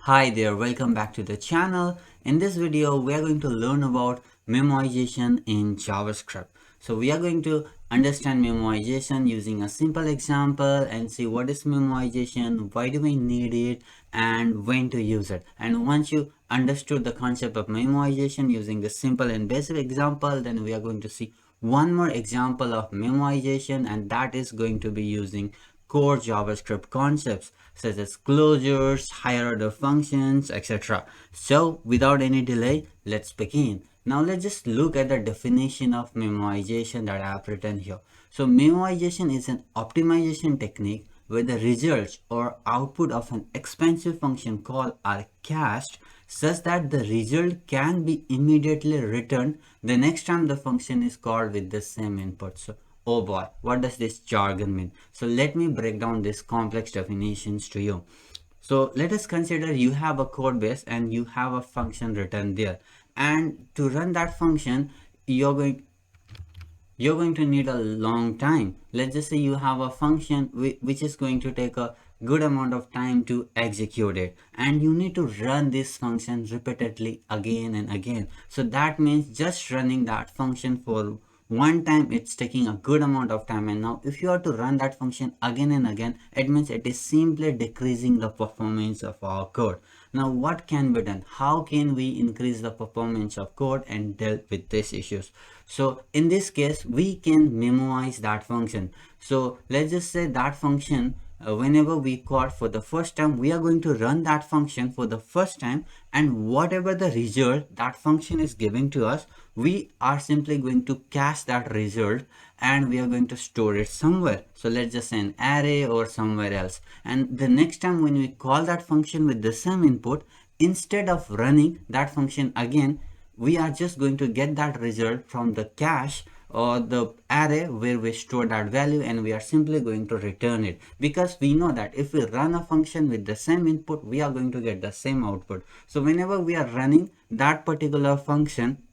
Hi there, welcome back to the channel. In this video, we are going to learn about memoization in JavaScript. So we are going to understand memoization using a simple example and see what is memoization, why do we need it, and when to use it. And once you understood the concept of memoization using the simple and basic example, then we are going to see one more example of memoization, and that is going to be using core JavaScript concepts such as closures, higher order functions, etc. So without any delay, let's begin. Now let's just look at the definition of memoization that I have written here. So memoization is an optimization technique where the results or output of an expensive function call are cached such that the result can be immediately returned the next time the function is called with the same input. So oh boy, what does this jargon mean? So let me break down these complex definitions to you. So let us consider you have a code base and you have a function written there. And to run that function, you're going to need a long time. Let's just say you have a function which is going to take a good amount of time to execute it, and you need to run this function repeatedly again and again. So that means just running that function for one time, it's taking a good amount of time, and now if you are to run that function again and again, it means it is simply decreasing the performance of our code. Now what can be done? How can we increase the performance of code and deal with these issues? So in this case, we can memoize that function. So let's just say that function, whenever we call for the first time, we are going to run that function for the first time, and whatever the result that function is giving to us, we are simply going to cache that result and we are going to store it somewhere. So let's just say an array or somewhere else, and the next time when we call that function with the same input, instead of running that function again, we are just going to get that result from the cache or the array where we store that value, and we are simply going to return it, because we know that if we run a function with the same input, we are going to get the same output. So whenever we are running that particular function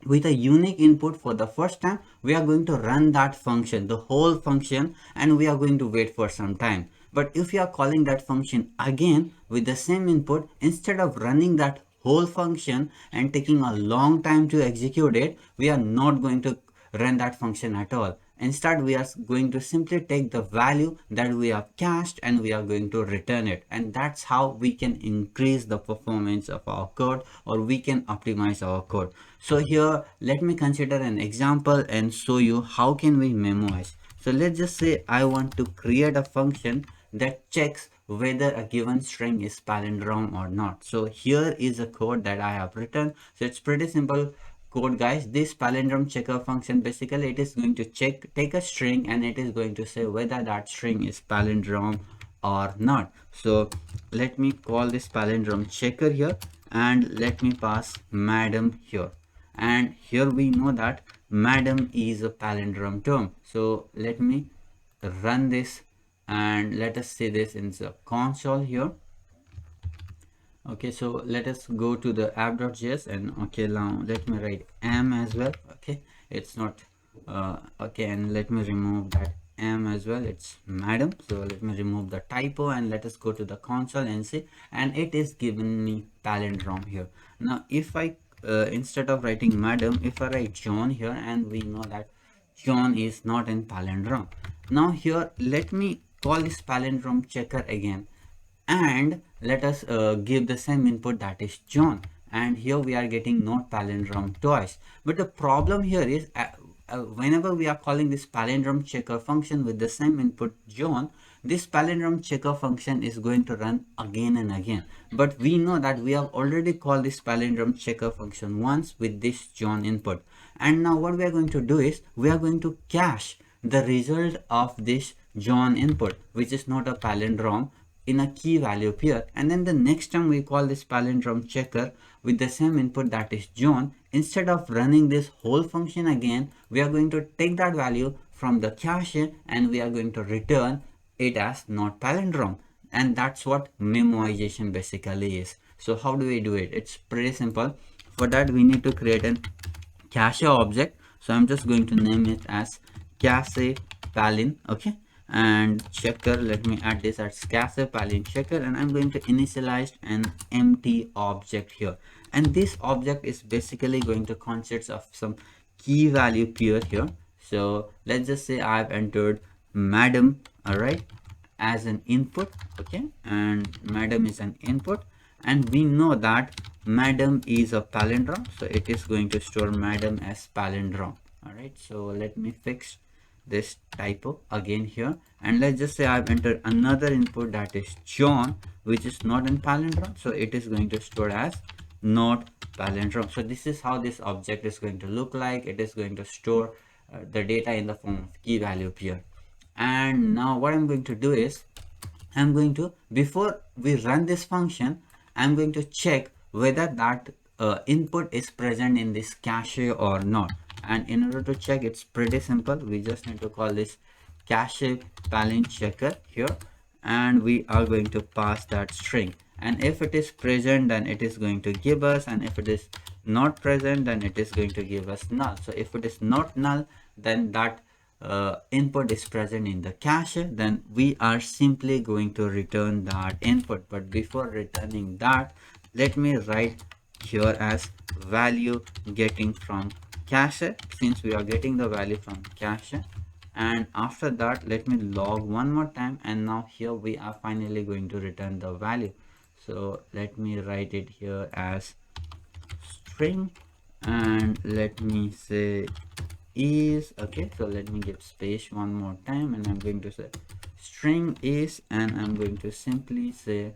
with a unique input for the first time, we are going to run that function, the whole function, and we are going to wait for some time. But if you are calling that function again with the same input, instead of running that whole function and taking a long time to execute it, we are not going to run that function at all. Instead, we are going to simply take the value that we have cached and we are going to return it. And that's how we can increase the performance of our code, or we can optimize our code. So here, let me consider an example and show you how can we memoize. So let's just say I want to create a function that checks whether a given string is palindrome or not. So here is a code that I have written. So it's pretty simple code, guys. This palindrome checker function, basically it is going to take a string, and it is going to say whether that string is palindrome or not. So let me call this palindrome checker here, and let me pass madam here, and here we know that madam is a palindrome term. So let me run this and let us see this in the console here. Okay, so let us go to the app.js, and okay, now let me write m as well. Okay, it's not okay, and let me remove that m as well, it's madam. So let me remove the typo and let us go to the console and see, and it is giving me palindrome here. Now if I instead of writing madam, if I write John here, and we know that John is not in palindrome. Now here let me call this palindrome checker again, and let us give the same input, that is John, and here we are getting not palindrome twice. But the problem here is whenever we are calling this palindrome checker function with the same input John, this palindrome checker function is going to run again and again. But we know that we have already called this palindrome checker function once with this John input, and now what we are going to do is we are going to cache the result of this John input, which is not a palindrome, in a key value pair, and then the next time we call this palindrome checker with the same input, that is John, instead of running this whole function again, we are going to take that value from the cache and we are going to return it as not palindrome. And that's what memoization basically is. So how do we do it? It's pretty simple. For that, we need to create an cache object. So I'm just going to name it as cache palin. Okay, and checker. Let me add this as cache palin checker, and I'm going to initialize an empty object here. And this object is basically going to consist of some key value pair here. So let's just say I've entered madam, all right, as an input. Okay, and madam is an input, and we know that madam is a palindrome, so it is going to store madam as palindrome. All right, so let me fix this typo again here, and let's just say I've entered another input, that is John, which is not in palindrome, so it is going to store as not palindrome. So this is how this object is going to look like. It is going to store the data in the form of key value pair. And now what I'm going to do is, I'm going to, before we run this function, I'm going to check whether that input is present in this cache or not. And in order to check, it's pretty simple. We just need to call this cache palin checker here, and we are going to pass that string. And if it is present, then it is going to give us, and if it is not present, then it is going to give us null. So if it is not null, then that input is present in the cache, then we are simply going to return that input. But before returning that, let me write here as value getting from cache, since we are getting the value from cache. And after that, let me log one more time, and now here we are finally going to return the value. So let me write it here as string, and let me say is, okay, so let me give space one more time, and I'm going to say string is, and I'm going to simply say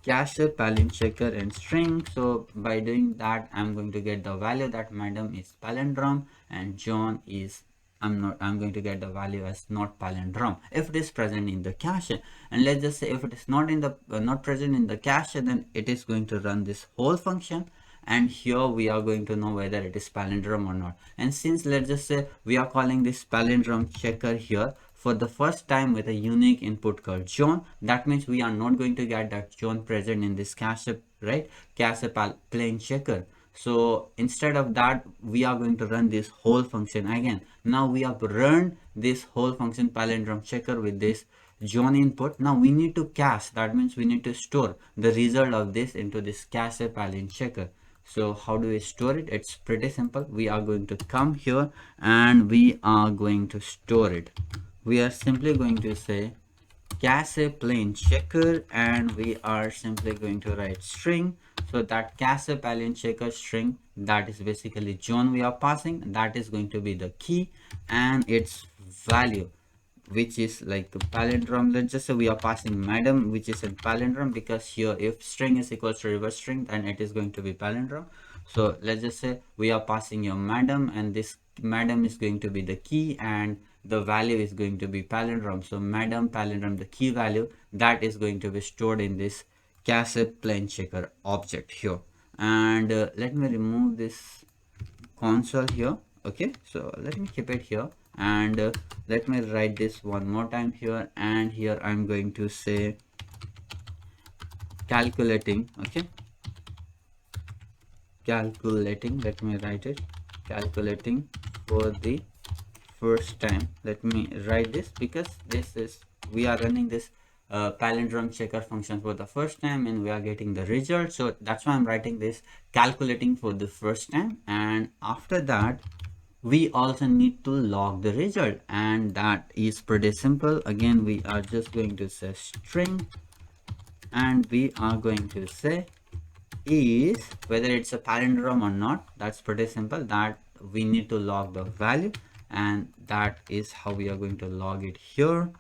cache palin checker and string. So by doing that, I'm going to get the value that madam is palindrome and John is, I'm going to get the value as not palindrome if it is present in the cache. And let's just say if it is not in the not present in the cache, then it is going to run this whole function, and here we are going to know whether it is palindrome or not. And since let's just say we are calling this palindrome checker here for the first time with a unique input called John, that means we are not going to get that John present in this cache, right? Cache plain checker. So instead of that, we are going to run this whole function again. Now we have run this whole function palindrome checker with this John input. Now we need to cache, that means we need to store the result of this into this cache palin checker. So how do we store it? It's pretty simple. We are going to come here and we are going to store it. We are simply going to say cache plain checker, and we are simply going to write string. So that cache palin checker string, that is basically John we are passing, that is going to be the key, and its value, which is like the palindrome. Let's just say we are passing madam, which is in palindrome, because here if string is equals to reverse string, then it is going to be palindrome. So let's just say we are passing your madam, and this madam is going to be the key, and the value is going to be palindrome. So madam palindrome, the key value, that is going to be stored in this cache plain checker object here. And let me remove this console here. Okay, so let me keep it here, and let me write this one more time here, and here I'm going to say calculating. Okay, calculating, let me write it, calculating for the first time. Let me write this because this is, we are running this palindrome checker function for the first time and we are getting the result, so that's why I'm writing this calculating for the first time. And after that, we also need to log the result, and that is pretty simple. Again, we are just going to say string, and we are going to say is, whether it's a palindrome or not, that's pretty simple, that we need to log the value, and that is how we are going to log it here.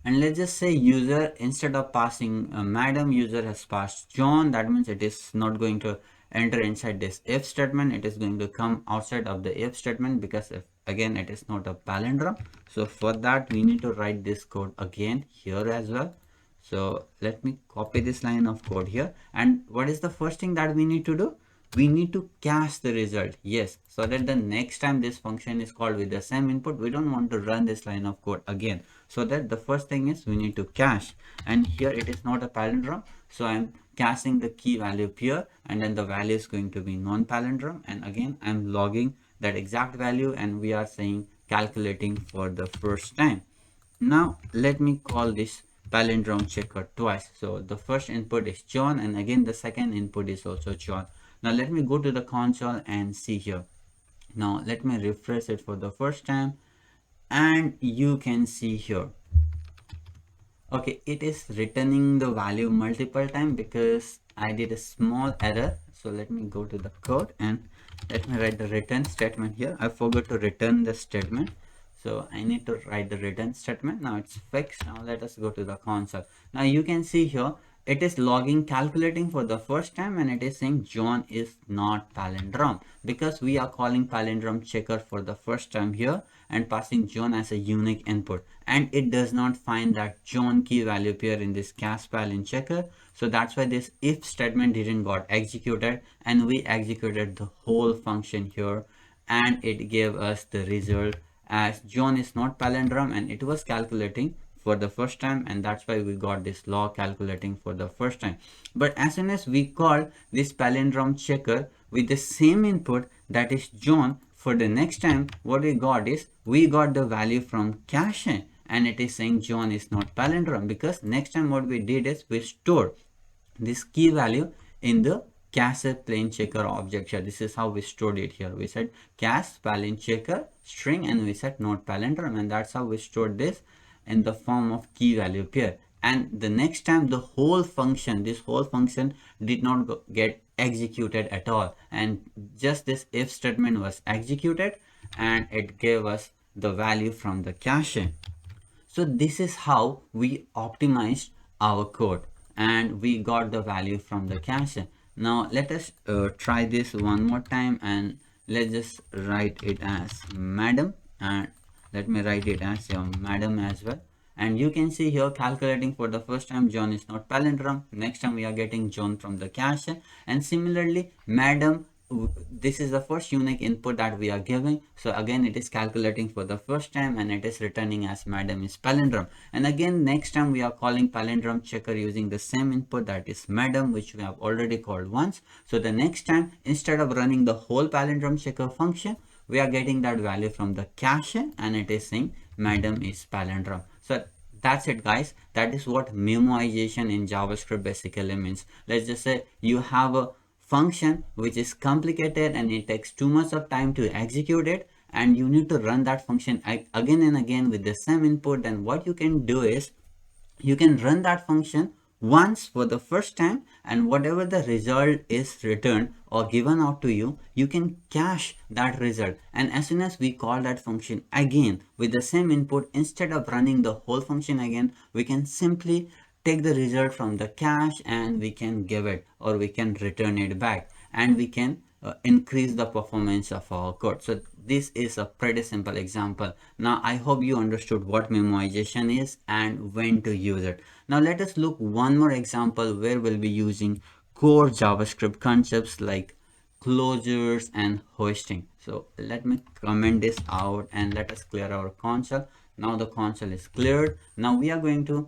And let's just say user, instead of passing madam, user has passed John. That means it is not going to enter inside this if statement, it is going to come outside of the if statement, because if, again, it is not a palindrome. So for that, we need to write this code again here as well. So let me copy this line of code here. And what is the first thing that we need to do? We need to cache the result. Yes, so that the next time this function is called with the same input, we don't want to run this line of code again. So that the first thing is we need to cache, and here it is not a palindrome, so I'm caching the key value here, and then the value is going to be non-palindrome, and again I'm logging that exact value, and we are saying calculating for the first time. Now let me call this palindrome checker twice. So the first input is John, and again the second input is also John. Now let me go to the console and see here. Now let me refresh it for the first time, and you can see here, okay, it is returning the value multiple time because I did a small error. So let me go to the code and let me write the return statement here. I forgot to return the statement, so I need to write the return statement. Now it's fixed. Now let us go to the console. Now you can see here it is logging calculating for the first time, and it is saying John is not palindrome because we are calling palindrome checker for the first time here and passing John as a unique input, and it does not find that John key value pair in this cast palin checker. So that's why this if statement didn't got executed, and we executed the whole function here, and it gave us the result as John is not palindrome, and it was calculating for the first time, and that's why we got this log calculating for the first time. But as soon as we call this palindrome checker with the same input, that is John, for the next time what we got is we got the value from cache, and it is saying John is not palindrome because next time what we did is we stored this key value in the cache plain checker object here. This is how we stored it here. We said cache palin checker string, and we said not palindrome, and that's how we stored this in the form of key value pair. And the next time the whole function, this whole function did not get executed at all, and just this if statement was executed, and it gave us the value from the cache. So this is how we optimized our code, and we got the value from the cache. Now let us try this one more time, and let's just write it as madam, and let me write it as madam as well. And you can see here calculating for the first time John is not palindrome. Next time we are getting John from the cache, and similarly madam, this is the first unique input that we are giving. So again it is calculating for the first time, and it is returning as madam is palindrome. And again next time we are calling palindrome checker using the same input, that is madam, which we have already called once. So the next time, instead of running the whole palindrome checker function, we are getting that value from the cache, and it is saying madam is palindrome. So that's it guys. That is what memoization in JavaScript basically means. Let's just say you have a function which is complicated and it takes too much of time to execute it, and you need to run that function again and again with the same input. Then what you can do is you can run that function once for the first time, and whatever the result is returned or given out to you, you can cache that result. And as soon as we call that function again with the same input, instead of running the whole function again, we can simply take the result from the cache, and we can give it, or we can return it back, and we can increase the performance of our code. So this is a pretty simple example. Now I hope you understood what memoization is and when to use it. Now let us look one more example where we'll be using core JavaScript concepts like closures and hoisting. So let me comment this out, and let us clear our console. Now the console is cleared. Now we are going to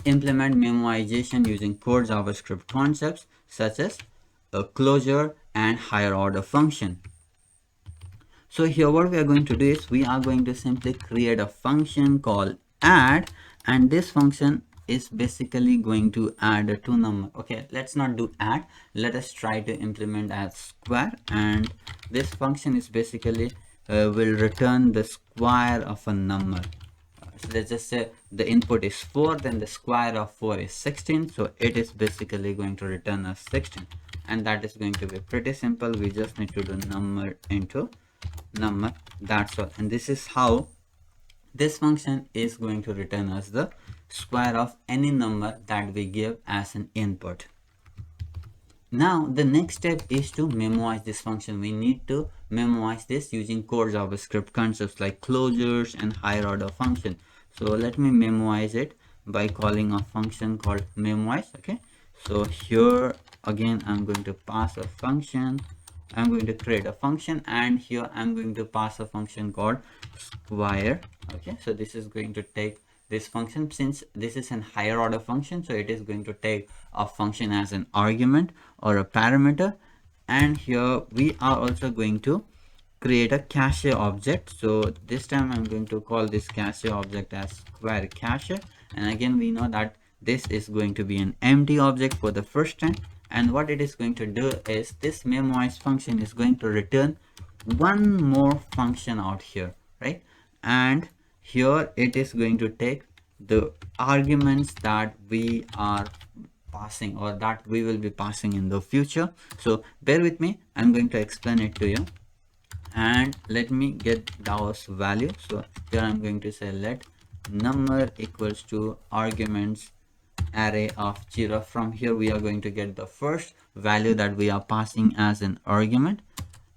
implement memoization using core JavaScript concepts such as a closure and higher order function. So here what we are going to do is we are going to simply create a function called add, and this function is basically going to add a two number. Okay, let's not do add, let us try to implement as square, and this function is basically will return the square of a number. So let's just say the input is 4, then the square of 4 is 16, so it is basically going to return us 16, and that is going to be pretty simple. We just need to do number into number, that's all. And this is how this function is going to return us the square of any number that we give as an input. Now the next step is to memoize this function. We need to memoize this using core JavaScript concepts like closures and higher order function. So let me memoize it by calling a function called memoize. Okay, so here again I'm going to pass a function, I'm going to create a function, and here I'm going to pass a function called square. Okay, so this is going to take this function, since this is an higher order function, so it is going to take a function as an argument or a parameter. And here we are also going to create a cache object. So this time I'm going to call this cache object as square cache, and again we know that this is going to be an empty object for the first time. And what it is going to do is this Memoize function is going to return one more function out here, right? And here it is going to take the arguments that we are passing, or that we will be passing in the future. So bear with me, I'm going to explain it to you. And let me get those values. So here I'm going to say let number equals to arguments array of 0. From here we are going to get the first value that we are passing as an argument.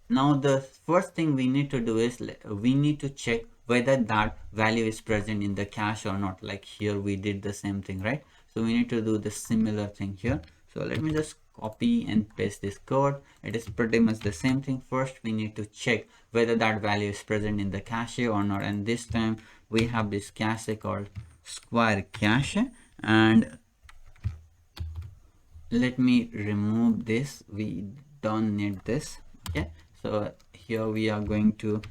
Now the first thing we need to do is we need to check whether that value is present in the cache or not. Like here we did the same thing, right? So we need to do the similar thing here. So let me just copy and paste this code. It is pretty much the same thing. First we need to check whether that value is present in the cache or not, and this time we have this cache called square cache. And let me remove this, we don't need this. Okay, so here we are going to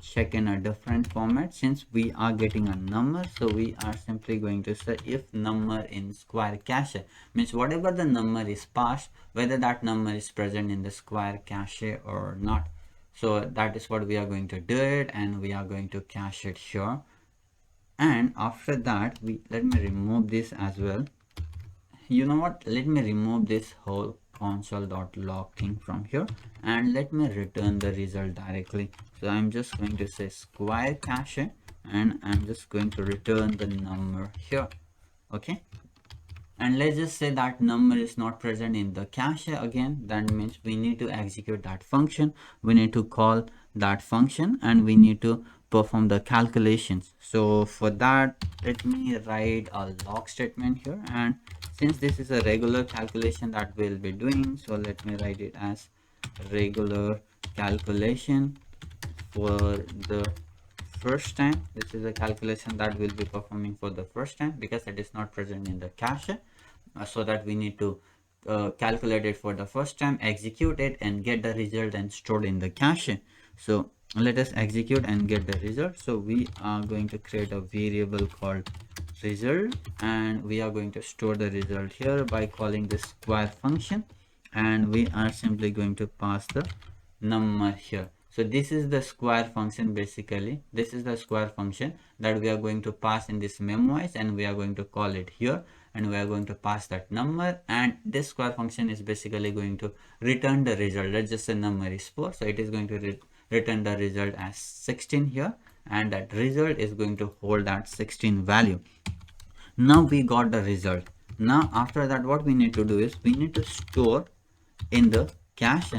check in a different format. Since we are getting a number, so we are simply going to say if number in square cache, means whatever the number is passed, whether that number is present in the square cache or not. So that is what we are going to do it, and we are going to cache it here. And after that, let me remove this as well. You know what, let me remove this whole console.log thing from here, and let me return the result directly. So I'm just going to say square cache, and I'm just going to return the number here. Okay, and let's just say that number is not present in the cache again. That means we need to execute that function, we need to call that function, and we need to perform the calculations. So for that, let me write a log statement here. And since this is a regular calculation that we'll be doing, so let me write it as regular calculation for the first time. This is a calculation that we'll be performing for the first time because it is not present in the cache. So that we need to calculate it for the first time, execute it, and get the result and stored in the cache. So let us execute and get the result. So we are going to create a variable called result, and we are going to store the result here by calling the square function, and we are simply going to pass the number here. So this is the square function. Basically this is the square function that we are going to pass in this Memoize, and we are going to call it here, and we are going to pass that number, and this square function is basically going to return the result. Let's just say number is 4, so it is going to return the result as 16 here, and that result is going to hold that 16 value. Now we got the result. Now after that, what we need to do is we need to store in the cache,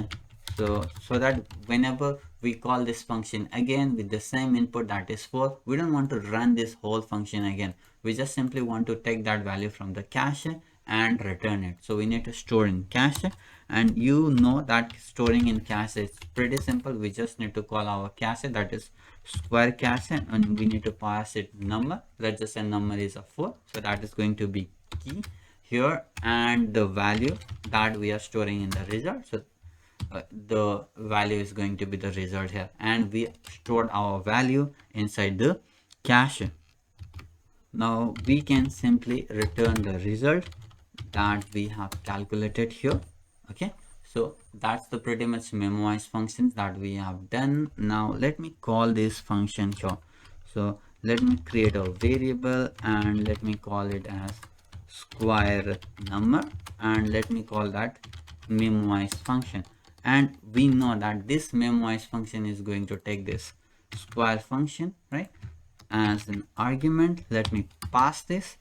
so that whenever we call this function again with the same input, that is 4, we don't want to run this whole function again. We just simply want to take that value from the cache and return it. So we need to store in cache, and you know that storing in cache is pretty simple. We just need to call our cache, that is square cache, and we need to pass it number. Let's just say number is a 4, so that is going to be key here, and the value that we are storing in the result. So the value is going to be the result here, and we stored our value inside the cache. Now we can simply return the result that we have calculated here. Okay, so that's the pretty much Memoize functions that we have done. Now let me call this function here. So let me create a variable, and let me call it as square number, and let me call that Memoize function. And we know that this Memoize function is going to take this square function, right, as an argument. Let me pass this,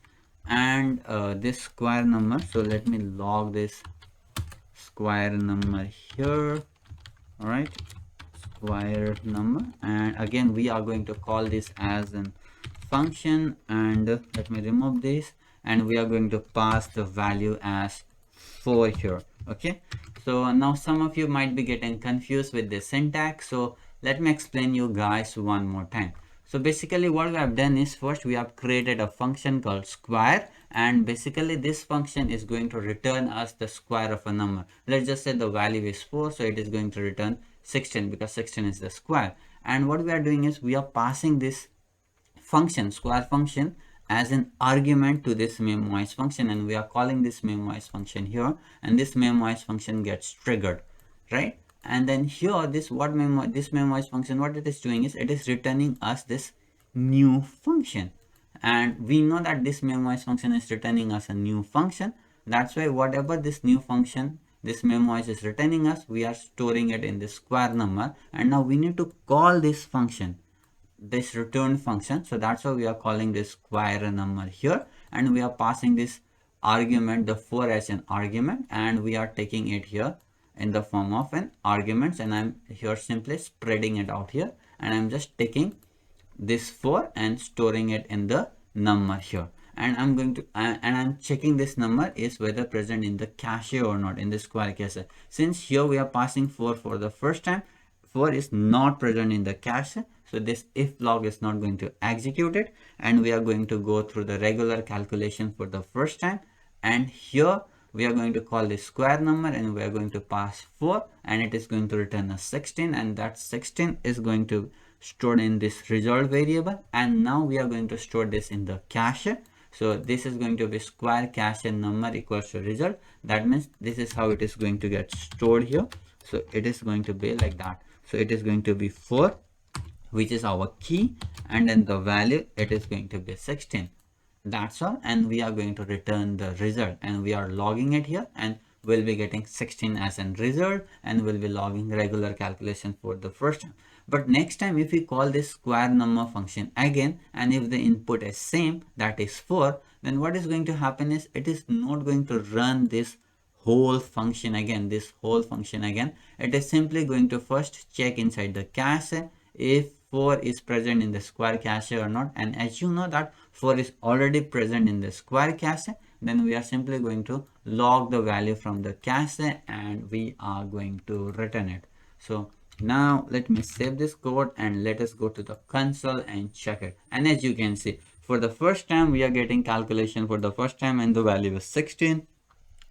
and this square number. So let me log this square number here. All right, square number, and again we are going to call this as an function, and let me remove this, and we are going to pass the value as 4 here. Okay, so now some of you might be getting confused with the syntax, so let me explain you guys one more time. So basically what we have done is, first we have created a function called square, and basically this function is going to return us the square of a number. Let's just say the value is 4, so it is going to return 16 because 16 is the square. And what we are doing is we are passing this function, square function, as an argument to this memoize function, and we are calling this memoize function here, and this memoize function gets triggered, right? And then here this memoize function, what it is doing is it is returning us this new function, and we know that this memoize function is returning us a new function. That's why whatever this new function this memoize is returning us, we are storing it in this square number, and now we need to call this function, this return function. So that's why we are calling this square number here, and we are passing this argument, the 4 as an argument, and we are taking it here in the form of an arguments, and I'm here simply spreading it out here, and I'm just taking this 4 and storing it in the number here, and I'm going to and I'm checking this number is whether present in the cache or not, in the square cache. Since here we are passing 4 for the first time, 4 is not present in the cache, so this if log is not going to execute it, and we are going to go through the regular calculation for the first time, and here we are going to call this square number, and we are going to pass 4, and it is going to return a 16, and that 16 is going to stored in this result variable, and now we are going to store this in the cache. So this is going to be square cache number equals to result. That means this is how it is going to get stored here. So it is going to be like that. So it is going to be 4, which is our key, and then the value, it is going to be 16. That's all, and we are going to return the result, and we are logging it here, and we'll be getting 16 as a result, and we'll be logging regular calculation for the first time. But next time if we call this square number function again, and if the input is same, that is 4, then what is going to happen is it is not going to run this whole function again, it is simply going to first check inside the cache if 4 is present in the square cache or not, and as you know that 4 is already present in the square cache, then we are simply going to log the value from the cache, and we are going to return it. So now let me save this code, and let us go to the console and check it. And as you can see, for the first time we are getting calculation for the first time, and the value is 16,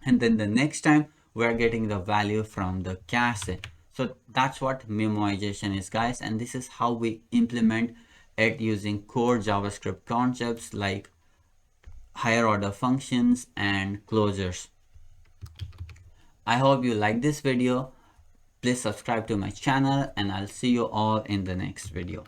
and then the next time we are getting the value from the cache. So that's what memoization is, guys, and this is how we implement it using core JavaScript concepts like higher order functions and closures. I hope you like this video. Please subscribe to my channel, and I'll see you all in the next video.